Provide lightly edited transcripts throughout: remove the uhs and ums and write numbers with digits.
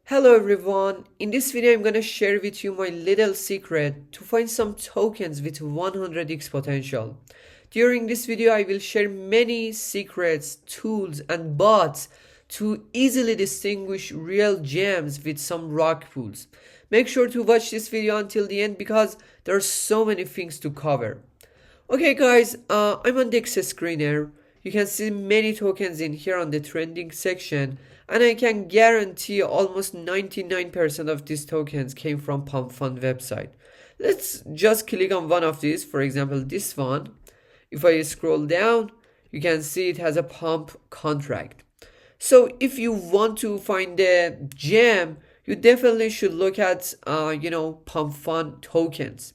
Hello everyone, in this video I'm gonna share with you my little secret to find some tokens with 100x potential. During this video I will share many secrets, tools and bots to easily distinguish real gems with some rock pools. Make sure to watch this video until the end because there are so many things to cover. Okay guys, I'm on the access screener. You can see many tokens in here on the trending section, and I can guarantee almost 99% of these tokens came from pump.fun website. Let's just click on one of these, for example this one. If I scroll down, you can see it has a pump contract. So if you want to find the gem, you definitely should look at pump.fun tokens.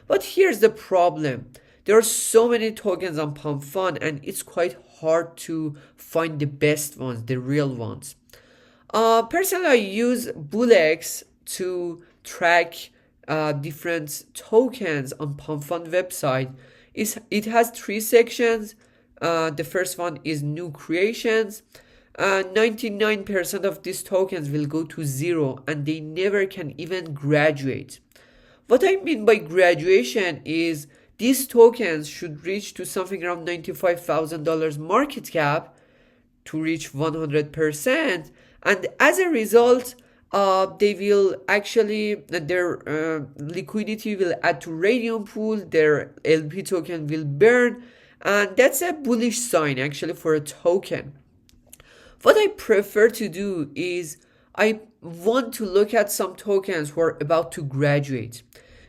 But here's the problem. There are so many tokens on pump.fun and it's quite hard to find the best ones, the real ones. Personally, I use Bullx to track different tokens on pump.fun website. It has three sections. The first one is new creations. 99% of these tokens will go to zero and they never can even graduate. What I mean by graduation is these tokens should reach to something around $95,000 market cap to reach 100%, and as a result they will actually their liquidity will add to radium pool, their LP token will burn, and that's a bullish sign actually for a token. What I prefer to do is I want to look at some tokens who are about to graduate.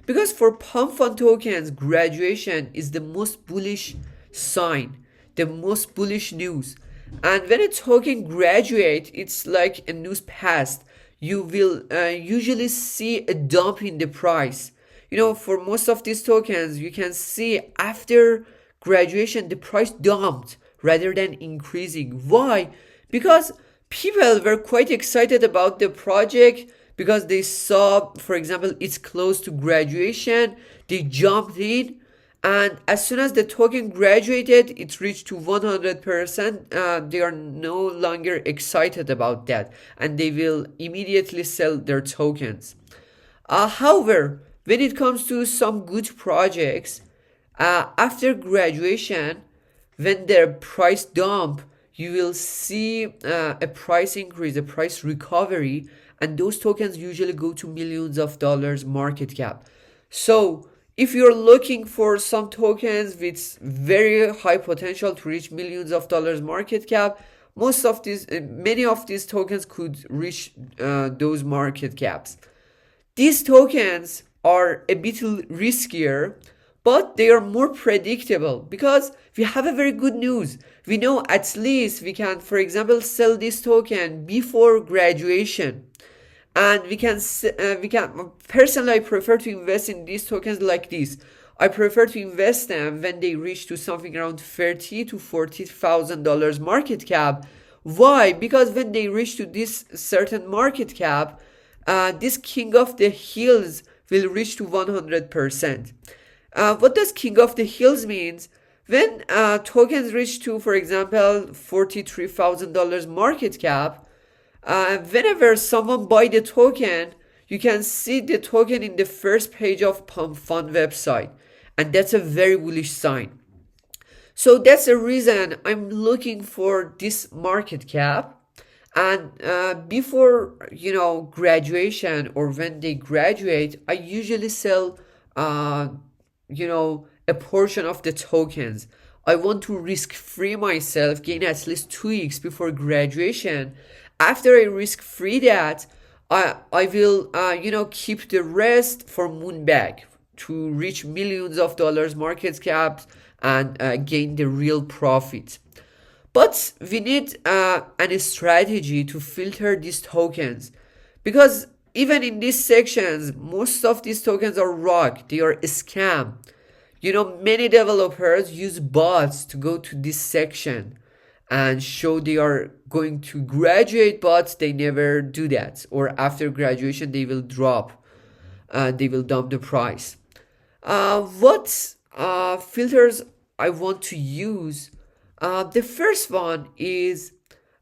Because for pump.fun tokens, graduation is the most bullish sign, the most bullish news. And when a token graduates, it's like a news passed. You will usually see a dump in the price. For most of these tokens, you can see after graduation, the price dumped rather than increasing. Why? Because people were quite excited about the project, because they saw, for example, it's close to graduation, they jumped in, and as soon as the token graduated, it reached to 100%, they are no longer excited about that, and they will immediately sell their tokens. However, when it comes to some good projects, after graduation, when their price dump, you will see a price increase, a price recovery, and those tokens usually go to millions of dollars market cap. So if you're looking for some tokens with very high potential to reach millions of dollars market cap, many of these tokens could reach those market caps. These tokens are a bit riskier, but they are more predictable because we have a very good news. We know at least we can, for example, sell this token before graduation. And we can personally, I prefer to invest in these tokens like this. I prefer to invest them when they reach to something around $30,000 to $40,000 market cap. Why? Because when they reach to this certain market cap, this king of the hills will reach to 100%. What does king of the hills means? When tokens reach to, for example, $43,000 market cap, whenever someone buy the token, you can see the token in the first page of pump.fun website, and that's a very bullish sign. So that's the reason I'm looking for this market cap, and before graduation or when they graduate, I usually sell a portion of the tokens. I want to risk free myself, gain at least 2x before graduation. After I risk free that, I will keep the rest for moonbag to reach millions of dollars market cap and gain the real profit. But we need a strategy to filter these tokens, because even in these sections, most of these tokens are rock, they are a scam. Many developers use bots to go to this section and show they are going to graduate, but they never do that. Or after graduation, they will drop, they will dump the price. What filters I want to use? The first one is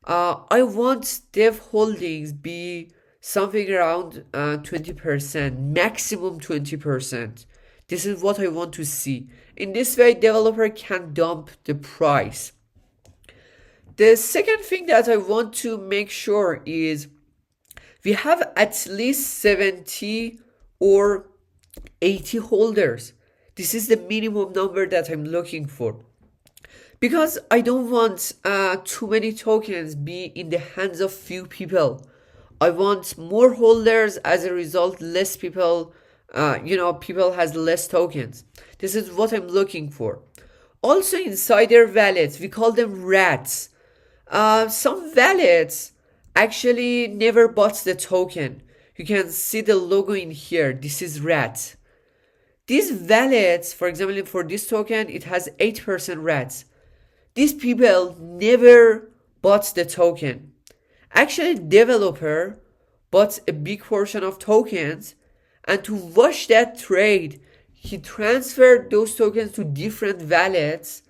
I want dev holdings be something around 20%, maximum 20%. This is what I want to see. In this way, developer can dump the price. The second thing that I want to make sure is we have at least 70 or 80 holders. This is the minimum number that I'm looking for. Because I don't want too many tokens be in the hands of few people. I want more holders. As a result, less people, people has less tokens. This is what I'm looking for. Also, insider wallets, we call them rats. Some wallets actually never bought the token. You can see the logo in here. This is rat. These wallets, for example, for this token, it has 8% rats. These people never bought the token. Actually, developer bought a big portion of tokens, and to wash that trade, he transferred those tokens to different wallets,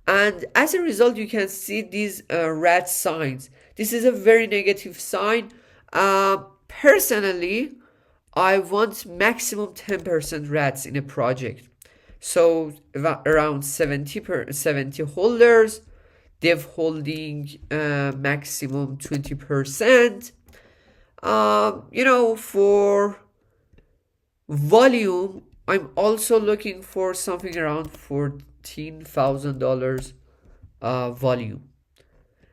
and as a result, you can see these rat signs. This is a very negative sign. Personally, I want maximum 10% rats in a project. So around 70 holders, dev holding maximum 20%. For volume, I'm also looking for something around $14,000 volume.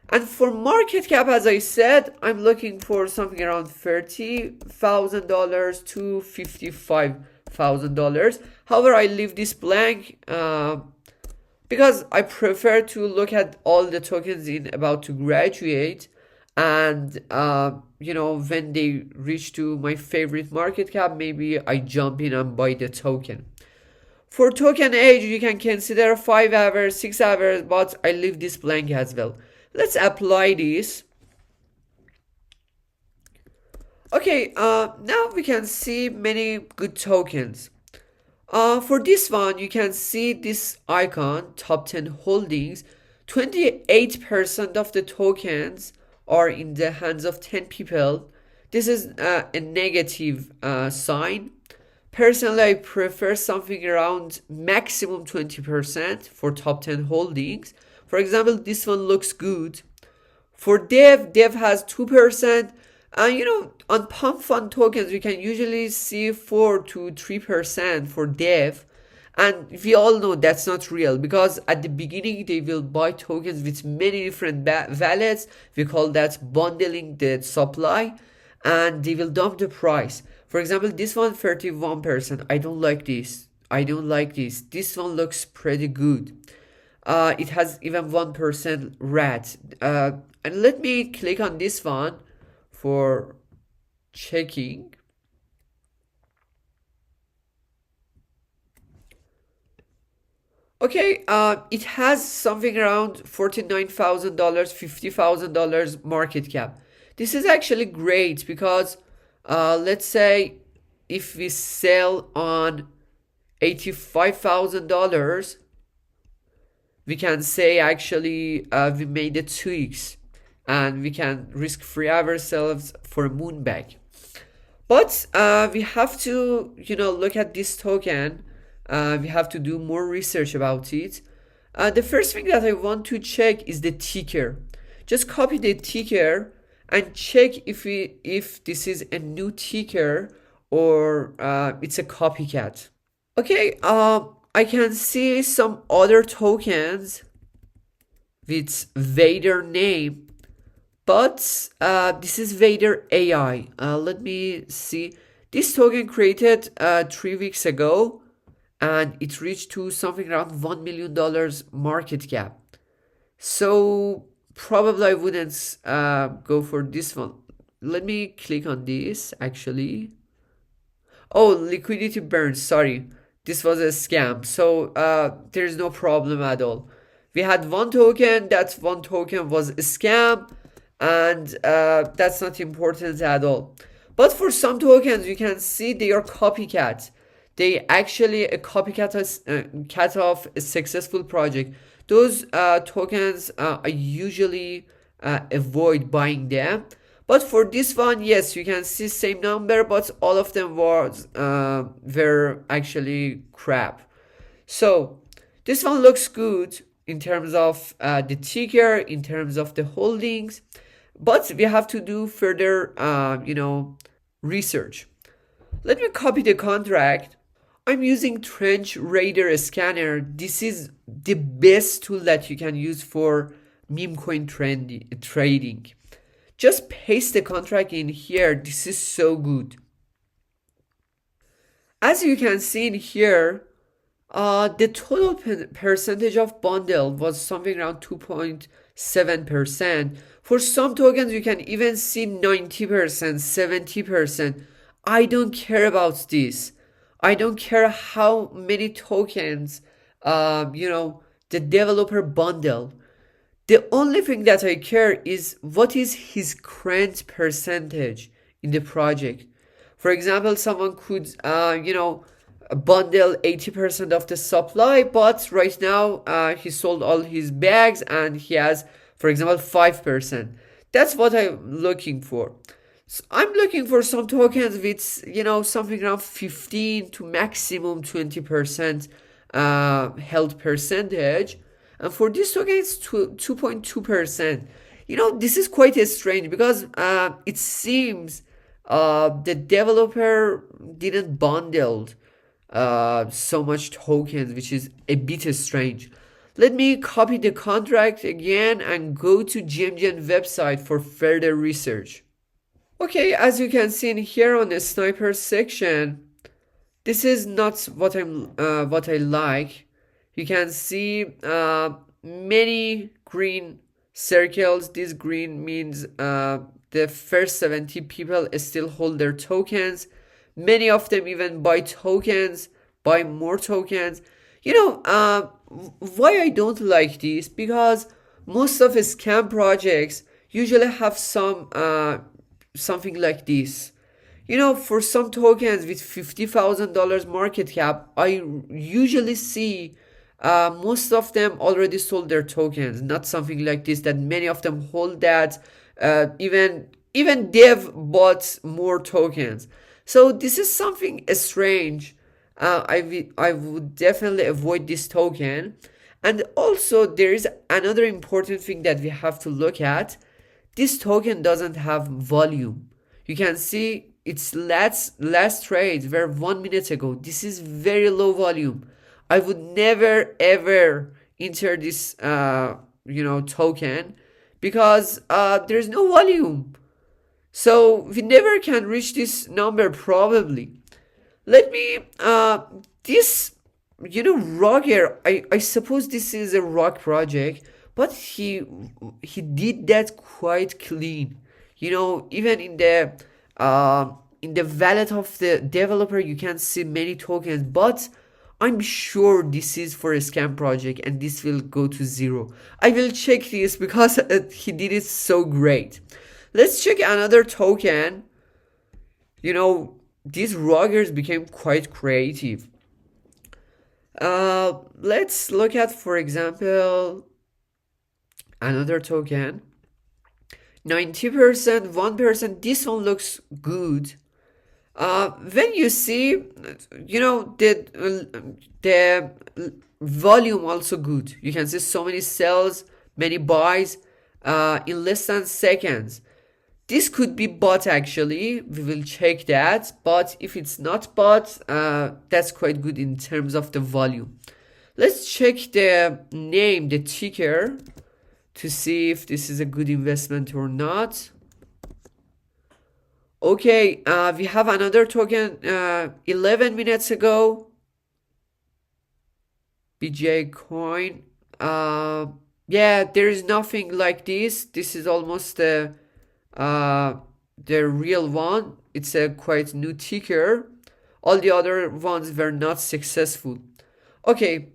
And for market cap, as I said, I'm looking for something around $30,000 to $55,000. However, I leave this blank because I prefer to look at all the tokens in about to graduate, and when they reach to my favorite market cap, maybe I jump in and buy the token. For token age, you can consider 5 hours, 6 hours, but I leave this blank as well. Let's apply this. Okay, now we can see many good tokens. For this one, you can see this icon, top 10 holdings. 28% of the tokens are in the hands of 10 people. This is a negative sign. Personally, I prefer something around maximum 20% for top 10 holdings. For example, this one looks good. For dev has 2%. On pump.fun tokens, we can usually see 4 to 3% for dev. And we all know that's not real, because at the beginning, they will buy tokens with many different wallets. We call that bundling the supply. And they will dump the price. For example, this one 31%. I don't like this. This one looks pretty good. It has even 1% rat. And let me click on this one for checking. Okay, it has something around $49,000, $50,000 market cap. This is actually great because let's say if we sell on $85,000, we can say actually we made it 2x, and we can risk free ourselves for a moon bag. But we have to look at this token. We have to do more research about it. The first thing that I want to check is the ticker. Just copy the ticker and check if this is a new ticker or it's a copycat. Okay, I can see some other tokens with Vader name, but this is Vader AI. Let me see. This token created 3 weeks ago, and it reached to something around $1 million market cap. So probably I wouldn't go for this one. Let me click on this actually. Oh, liquidity burns, sorry. This was a scam. So there's no problem at all. We had one token. That one token was a scam, and that's not important at all. But for some tokens, you can see they are copycat. They actually a copycat cat of a successful project. Those tokens I usually avoid buying them. But for this one, yes, you can see same number, but all of them were actually crap. So this one looks good in terms of the ticker, in terms of the holdings, but we have to do further, research. Let me copy the contract. I'm using TrenchRadar scanner. This is the best tool that you can use for memecoin trading. Just paste the contract in here. This is so good. As you can see in here, the total percentage of bundle was something around 2.7%. For some tokens, you can even see 90%, 70%. I don't care about this. I don't care how many tokens, the developer bundle. The only thing that I care is what is his current percentage in the project. For example, someone could, bundle 80% of the supply, but right now he sold all his bags and he has, for example, 5%. That's what I'm looking for. So I'm looking for some tokens with, something around 15 to maximum 20% held percentage. And for this token, it's 2.2%. This is quite strange because it seems the developer didn't bundle so much tokens, which is a bit strange. Let me copy the contract again and go to GMGN website for further research. Okay, as you can see in here on the sniper section, this is not what I like. You can see many green circles. This green means the first 70 people still hold their tokens. Many of them even buy tokens, buy more tokens. Why I don't like this? Because most of the scam projects usually have something like this. For some tokens with $50,000 market cap, I usually see most of them already sold their tokens. Not something like this that many of them hold that. Even dev bought more tokens. So this is something strange. I would definitely avoid this token. And also there is another important thing that we have to look at. This token doesn't have volume. You can see its last trade were 1 minute ago. This is very low volume. I would never ever enter this token because there's no volume. So we never can reach this number probably. Let me this Roger, I suppose this is a rock project, but he did that quite clean. Even in the wallet of the developer you can see many tokens, but I'm sure this is for a scam project and this will go to zero. I will check this because he did it so great. Let's check another token. These roggers became quite creative. Let's look at, for example, another token. 90%, 1%. This one looks good. When you see, the volume also good. You can see so many sells, many buys in less than seconds. This could be bot actually. We will check that. But if it's not bot, that's quite good in terms of the volume. Let's check the name, the ticker, to see if this is a good investment or not. Okay, we have another token 11 minutes ago. BJ coin. Yeah, there is nothing like this. This is almost the real one. It's a quite new ticker. All the other ones were not successful. Okay,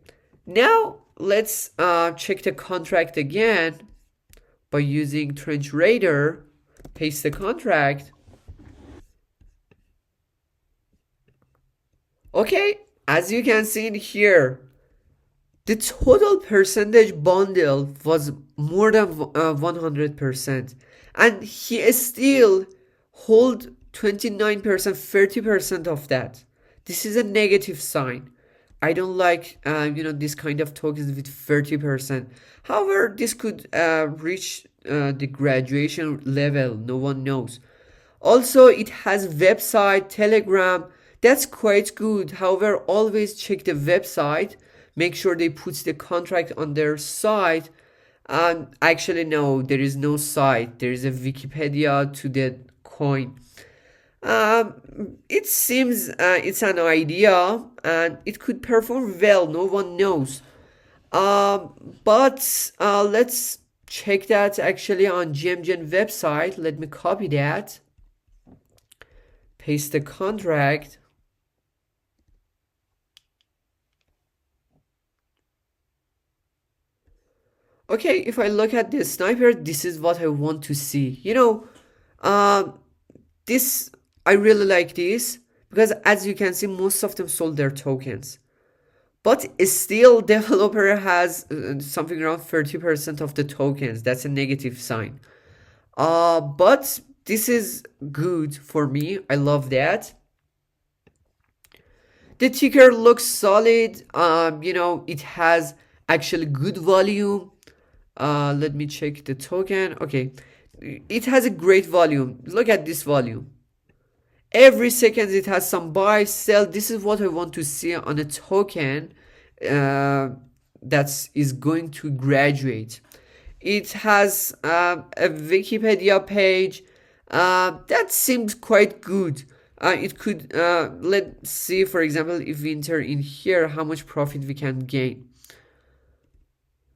now let's check the contract again by using TrenchRadar. Paste the contract. Okay, as you can see in here, The total percentage bundle was more than 100%, and he still hold 29%, 30% of that. This is a negative sign. I don't like this kind of tokens with 30%. However, this could reach the graduation level. No one knows. Also, it has website, Telegram. That's quite good. However, always check the website. Make sure they put the contract on their site. And actually, no, there is no site. There is a Wikipedia to the coin. It seems it's an idea and it could perform well. No one knows. But let's check that actually on GMGen website. Let me copy that. Paste the contract. Okay, if I look at the sniper, this is what I want to see. This I really like this because as you can see, most of them sold their tokens. But still, developer has something around 30% of the tokens. That's a negative sign. But this is good for me. I love that. The ticker looks solid. It has actually good volume. Let me check the token. Okay, it has a great volume. Look at this volume. Every second it has some buy, sell. This is what I want to see on a token that is going to graduate. It has a Wikipedia page. That seems quite good. It could, let's see, for example, if we enter in here, how much profit we can gain.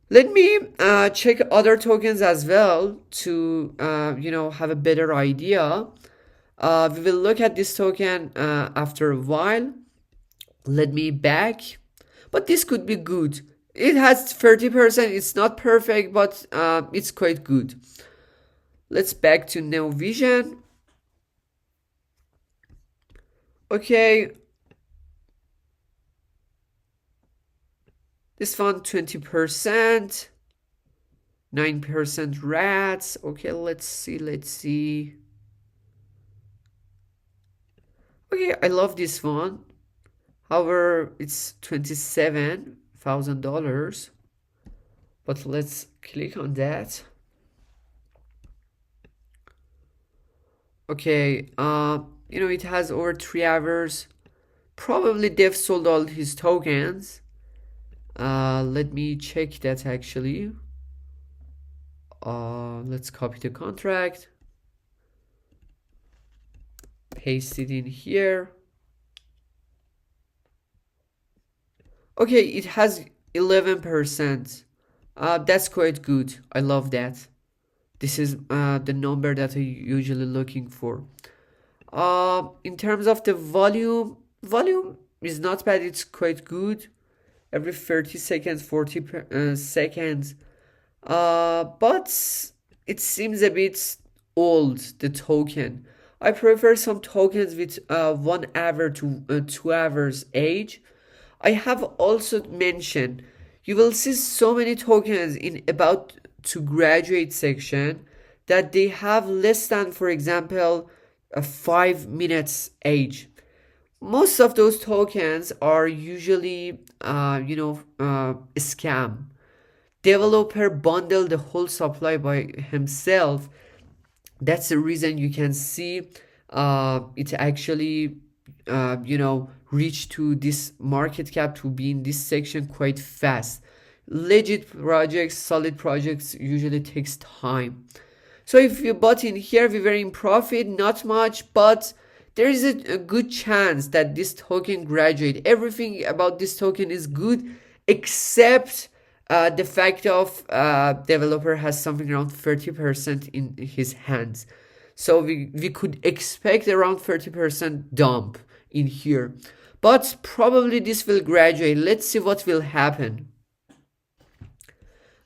Let me check other tokens as well to, have a better idea. We will look at this token after a while. Let me back. But this could be good. It has 30%. It's not perfect, but it's quite good. Let's back to Neo Vision. Okay. This one 20%. 9% rats. Okay, let's see. Okay, I love this one. However, it's $27,000. But let's click on that. Okay, it has over 3 hours. Probably Dev sold all his tokens. Let me check that actually. Let's copy the contract. Paste it in here. Okay, it has 11%. That's quite good. I love that. This is the number that I usually looking for. In terms of the volume is not bad. It's quite good. Every 30 seconds, 40 seconds. But it seems a bit old, the token. I prefer some tokens with 1 hour to 2 hours age. I have also mentioned you will see so many tokens in about to graduate section that they have less than, for example, a 5 minutes age. Most of those tokens are usually scam. Developer bundle the whole supply by himself. That's the reason you can see it actually reach to this market cap to be in this section quite fast. Legit projects, solid projects usually takes time. So if you bought in here, we were in profit, not much, but there is a good chance that this token graduate. Everything about this token is good except the fact of developer has something around 30% in his hands. So we could expect around 30% dump in here. But probably this will graduate. Let's see what will happen.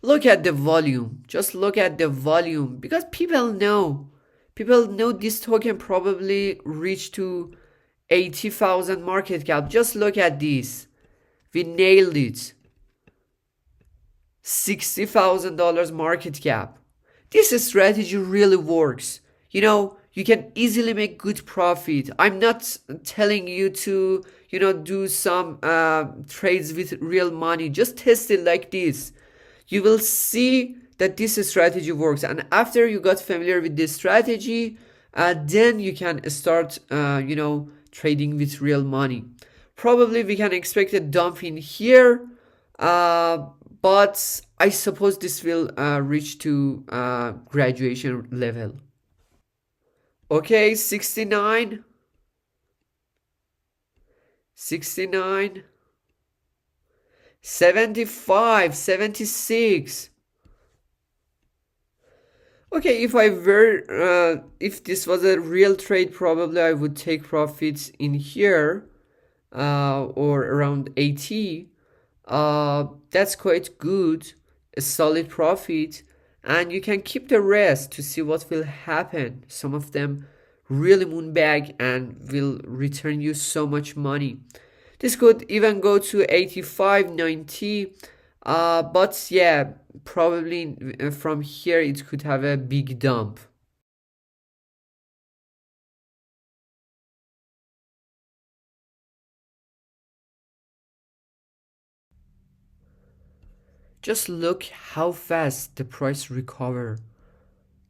Look at the volume. Just look at the volume. Because people know this token probably reached to 80,000 market cap. Just look at this. We nailed it. $60,000 market cap. This strategy really works. You can easily make good profit. I'm not telling you to, do some trades with real money. Just test it like this. You will see that this strategy works. And after you got familiar with this strategy, then you can start, trading with real money. Probably we can expect a dump in here, but I suppose this will reach to graduation level. Okay, 69, 69, 75, 76. Okay, if this was a real trade, probably I would take profits in here, or around 80. That's quite good, a solid profit, and you can keep the rest to see what will happen. Some of them really moonbag and will return you so much money. This could even go to 85, 90, but yeah, probably from here it could have a big dump. Just look how fast the price recover.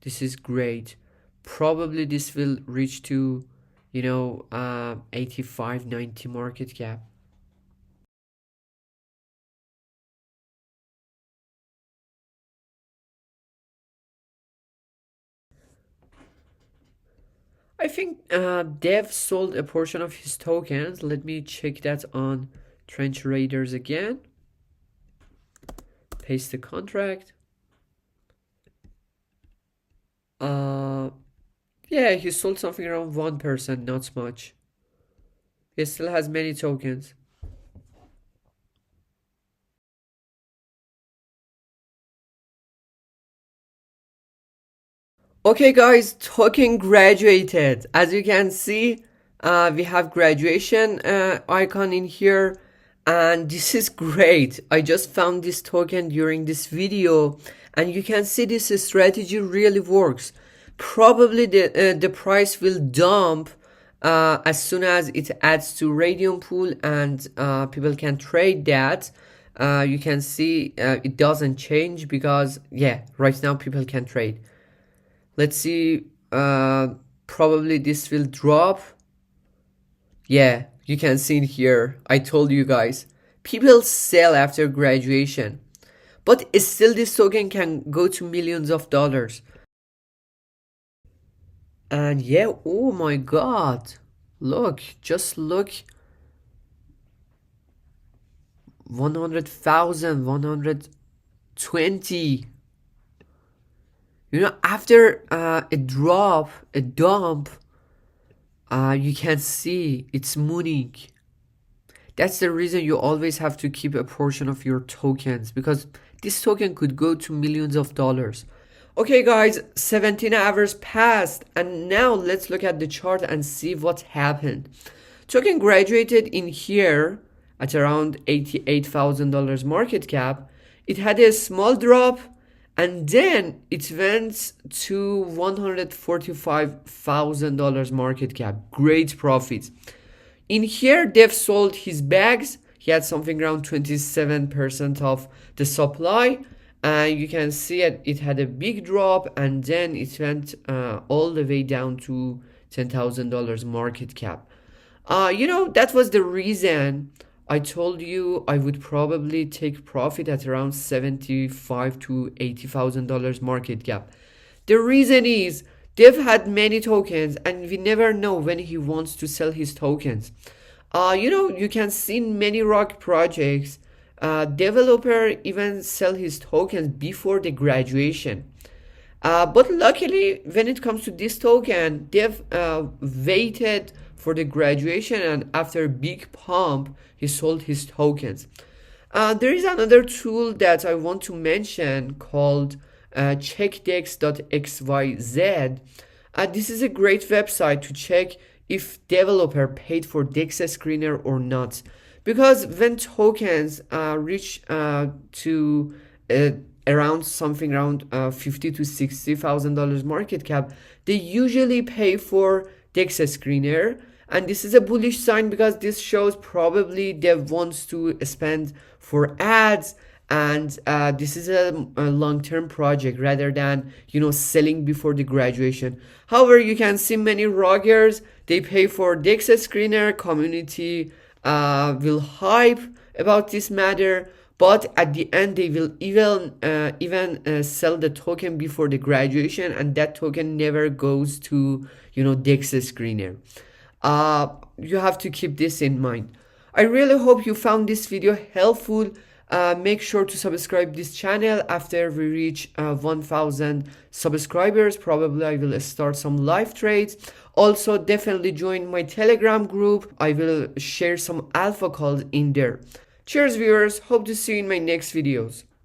This is great. Probably this will reach to 85, 90 market cap. I think Dev sold a portion of his tokens. Let me check that on TrenchRadars again. Paste the contract. Yeah, he sold something around 1%, not much. He still has many tokens. Okay guys, token graduated. As you can see, we have graduation icon in here, and this is great. I just found this token during this video, and you can see this strategy really works. Probably the price will dump as soon as it adds to Radium pool, and people can trade that. You can see it doesn't change because yeah, right now people can trade. Let's see, probably this will drop. Yeah, you can see it here. I told you guys, people sell after graduation, but still this token can go to millions of dollars. And yeah, oh my god, look, just look, 100,000, 120. After a drop, a dump, you can see it's mooning. That's the reason you always have to keep a portion of your tokens, because this token could go to millions of dollars. Okay guys, 17 hours passed, and now let's look at the chart and see what happened. Token graduated in here at around $88,000 market cap. It had a small drop, and then it went to $145,000 market cap. Great profit. In here, Dev sold his bags. He had something around 27% of the supply. And you can see it had a big drop, and then it went all the way down to $10,000 market cap. That was the reason I told you I would probably take profit at around $75,000 to $80,000 market cap. The reason is Dev had many tokens, and we never know when he wants to sell his tokens. You can see in many rock projects, developer even sell his tokens before the graduation. But luckily, when it comes to this token, Dev waited for the graduation, and after a big pump, he sold his tokens. There is another tool that I want to mention called checkdex.xyz. This is a great website to check if developer paid for DEX screener or not. Because when tokens reach to uh, around something around 50 to $60,000 market cap, they usually pay for DEX screener. And this is a bullish sign because this shows probably Dev wants to spend for ads, and this is a long-term project rather than selling before the graduation. However, you can see many roggers, they pay for DEX screener. Community will hype about this matter, but at the end they will even sell the token before the graduation, and that token never goes to DEX screener. You have to keep this in mind. I really hope you found this video helpful. Make sure to subscribe this channel. After we reach 1000 subscribers, probably I will start some live trades. Also, definitely join my Telegram group. I will share some alpha calls in there. Cheers viewers, hope to see you in my next videos.